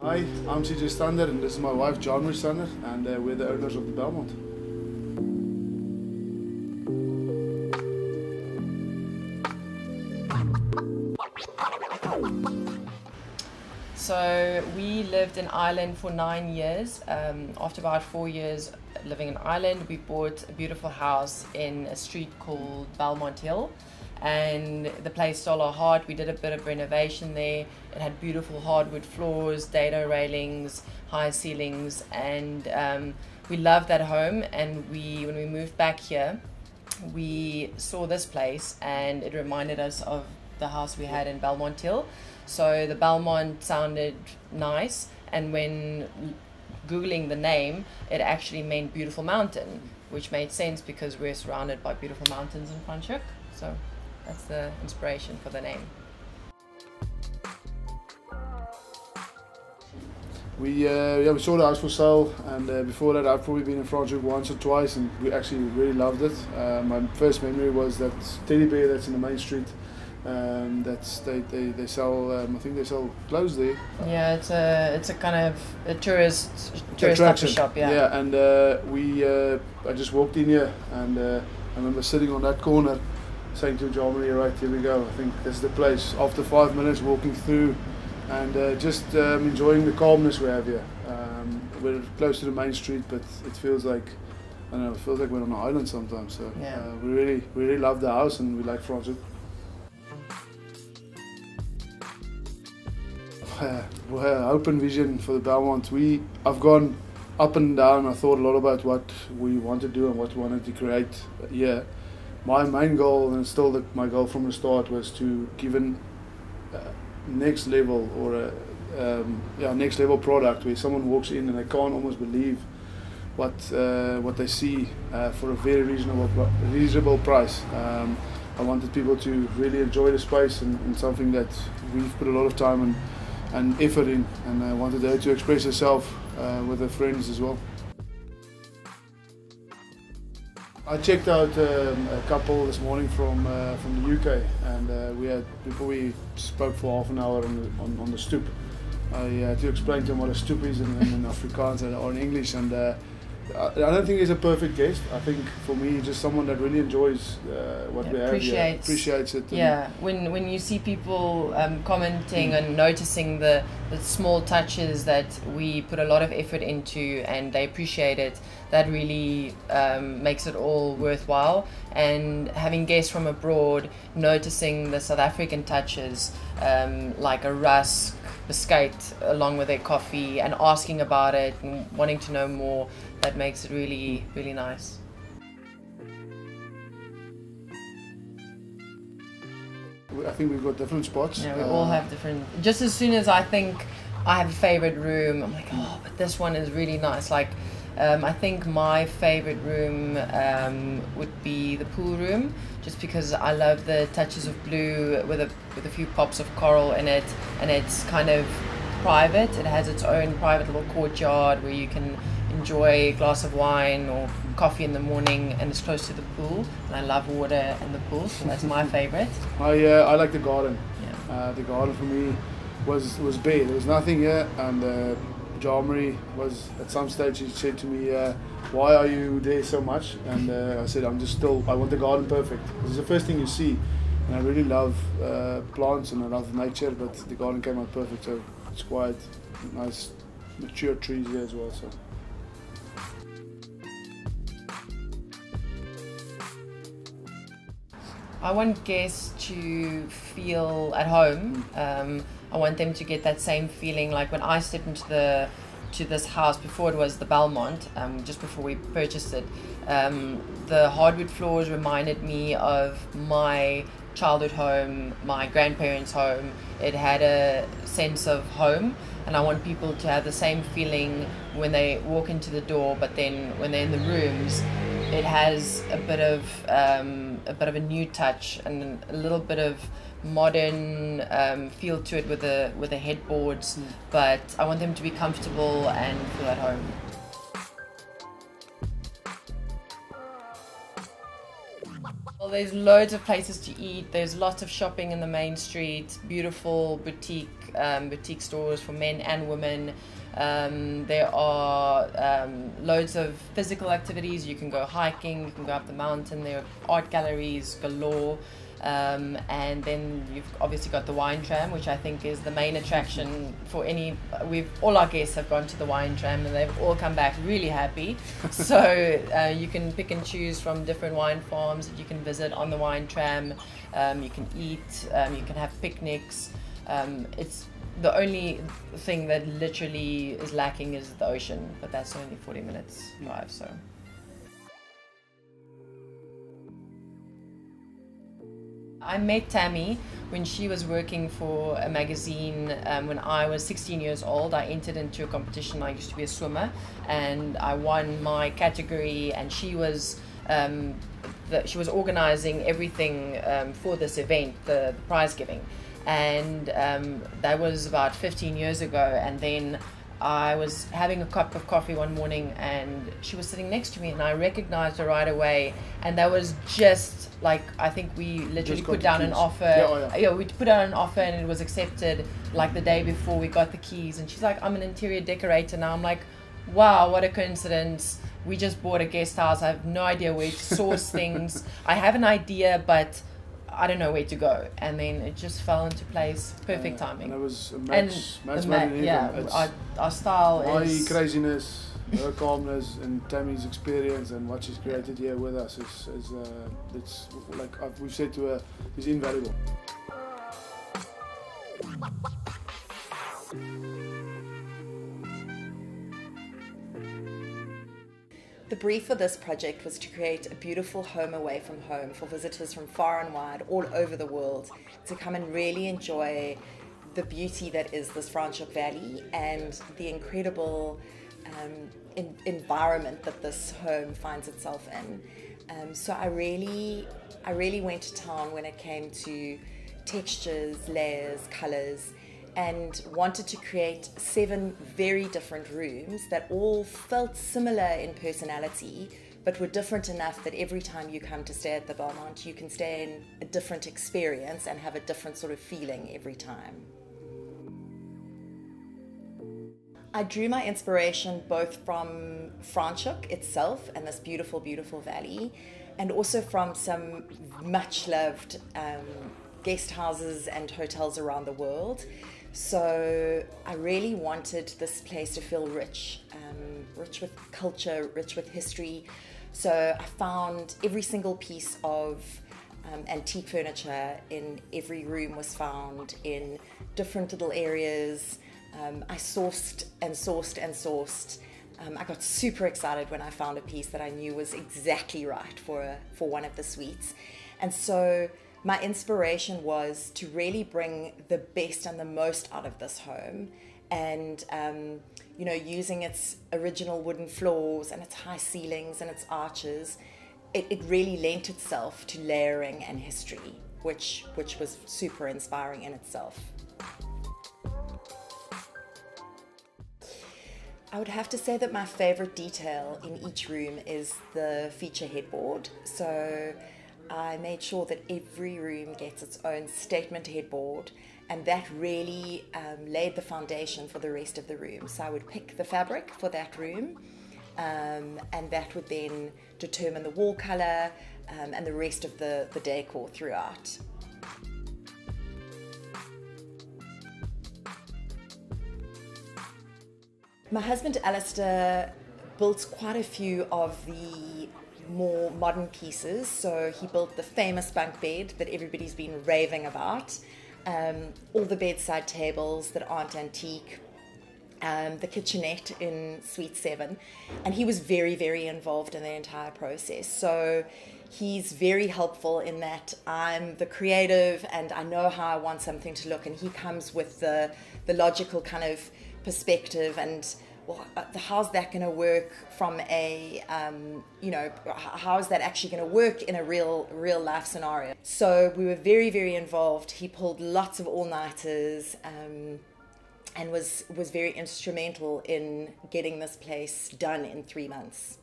Hi, I'm CJ Stander and this is my wife Jean-Marié Stander, and we're the owners of the Belmont. So we lived in Ireland for 9 years. After about 4 years living in Ireland, we bought a beautiful house in a street called Belmont Hill, and the place stole our heart. We did a bit of renovation there. It had beautiful hardwood floors, dado railings, high ceilings, and we loved that home. And when we moved back here, we saw this place and it reminded us of the house we had in Belmont Hill. So the Belmont sounded nice, and when Googling the name, it actually meant beautiful mountain, which made sense because we're surrounded by beautiful mountains in Franschhoek. So that's the inspiration for the name. We saw the house for sale, and before that I've probably been in Franschhoek once or twice, and we actually really loved it. My first memory was that teddy bear that's in the main street. They sell. I think they sell clothes there. Yeah, it's a kind of a tourist attraction. shop. Yeah. Yeah, and I just walked in here, and I remember sitting on that corner, saying to Jean-Marié, right, here we go. I think this is the place. After 5 minutes walking through, and just enjoying the calmness we have here. We're close to the main street, but it feels like, I don't know, it feels like we're on an island sometimes. So Yeah. we really love the house, and we like Franschhoek. Open vision for the Belmont. I've gone up and down. I thought a lot about what we want to do and what we wanted to create here. My main goal, and still my goal from the start, was to give a next level or a next level product where someone walks in and they can't almost believe what they see for a very reasonable price. I wanted people to really enjoy the space, and something that we've put a lot of time and effort in, and I wanted her to express herself with her friends as well. I checked out a couple this morning from the UK, and we spoke for half an hour on the stoep. I had to explain to them what a stoep is in Afrikaans or in English, and I don't think he's a perfect guest. I think for me, just someone that really enjoys what we have here, appreciates it. Yeah, when you see people commenting and noticing the small touches that we put a lot of effort into and they appreciate it, that really makes it all worthwhile. And having guests from abroad noticing the South African touches, like a rusk biscuit along with their coffee, and asking about it and wanting to know more, that makes it really, really nice. I think we've got different spots. Yeah, we all have different. Just as soon as I think I have a favorite room, I'm like, oh, but this one is really nice. Like, I think my favorite room would be the pool room, just because I love the touches of blue with a few pops of coral in it, and it's kind of private. It has its own private little courtyard where you can enjoy a glass of wine or coffee in the morning, and it's close to the pool, and I love water and the pool, so that's my favorite. I like the garden. Yeah. The garden for me was bare. There was nothing here, and Jean-Marié was, at some stage, he said to me, why are you there so much? And I said, I want the garden perfect. It's the first thing you see, and I really love plants and I love nature, but the garden came out perfect, so it's quite nice, mature trees here as well. So. I want guests to feel at home. I want them to get that same feeling like when I stepped into this house before it was the Belmont, just before we purchased it. The hardwood floors reminded me of my childhood home, my grandparents' home. It had a sense of home, and I want people to have the same feeling when they walk into the door, but then when they're in the rooms, it has a bit of a new touch and a little bit of modern feel to it with the headboards, but I want them to be comfortable and feel at home. Well, there's loads of places to eat. There's lots of shopping in the main street, beautiful boutique boutique stores for men and women. There are loads of physical activities. You can go hiking, you can go up the mountain. There are art galleries galore. And then you've obviously got the wine tram, which I think is the main attraction for all our guests have gone to the wine tram and they've all come back really happy. So you can pick and choose from different wine farms that you can visit on the wine tram. You can eat, you can have picnics. It's the only thing that literally is lacking is the ocean, but that's only 40 minutes drive, so. I met Tammy when she was working for a magazine. When I was 16 years old, I entered into a competition. I used to be a swimmer, and I won my category. And she was organizing everything for this event, the prize giving, and that was about 15 years ago. And then I was having a cup of coffee one morning and she was sitting next to me and I recognized her right away, and that was just like, I think we literally put down an offer. Yeah, we put out an offer and it was accepted like the day before we got the keys, and she's like, I'm an interior decorator now. I'm like, wow, what a coincidence. We just bought a guest house. I have no idea where to source things. I have an idea, but I don't know where to go, and then it just fell into place. Perfect timing. And it was a match. Our style is my craziness, her calmness, and Tammy's experience, and what she's created here with us is it's like we've said to her, is invaluable. The brief for this project was to create a beautiful home away from home for visitors from far and wide all over the world to come and really enjoy the beauty that is this Franschhoek Valley and the incredible environment that this home finds itself in. So I really went to town when it came to textures, layers, colors, and wanted to create 7 very different rooms that all felt similar in personality, but were different enough that every time you come to stay at the Belmont, you can stay in a different experience and have a different sort of feeling every time. I drew my inspiration both from Franschhoek itself and this beautiful, beautiful valley, and also from some much loved guest houses and hotels around the world. So I really wanted this place to feel rich, rich with culture, rich with history. So I found every single piece of antique furniture in every room was found in different little areas. I sourced and sourced and sourced. I got super excited when I found a piece that I knew was exactly right for one of the suites. And so my inspiration was to really bring the best and the most out of this home, and you know, using its original wooden floors and its high ceilings and its arches, it really lent itself to layering and history, which was super inspiring in itself. I would have to say that my favorite detail in each room is the feature headboard. So I made sure that every room gets its own statement headboard, and that really laid the foundation for the rest of the room. So I would pick the fabric for that room, and that would then determine the wall color and the rest of the decor throughout. My husband Alistair built quite a few of the more modern pieces. So he built the famous bunk bed that everybody's been raving about, all the bedside tables that aren't antique, the kitchenette in Suite 7, and he was very, very involved in the entire process. So he's very helpful in that I'm the creative and I know how I want something to look, and he comes with the logical kind of perspective and, well, how's that going to work from a, you know, how is that actually going to work in a real life scenario? So we were very, very involved. He pulled lots of all-nighters and was very instrumental in getting this place done in 3 months.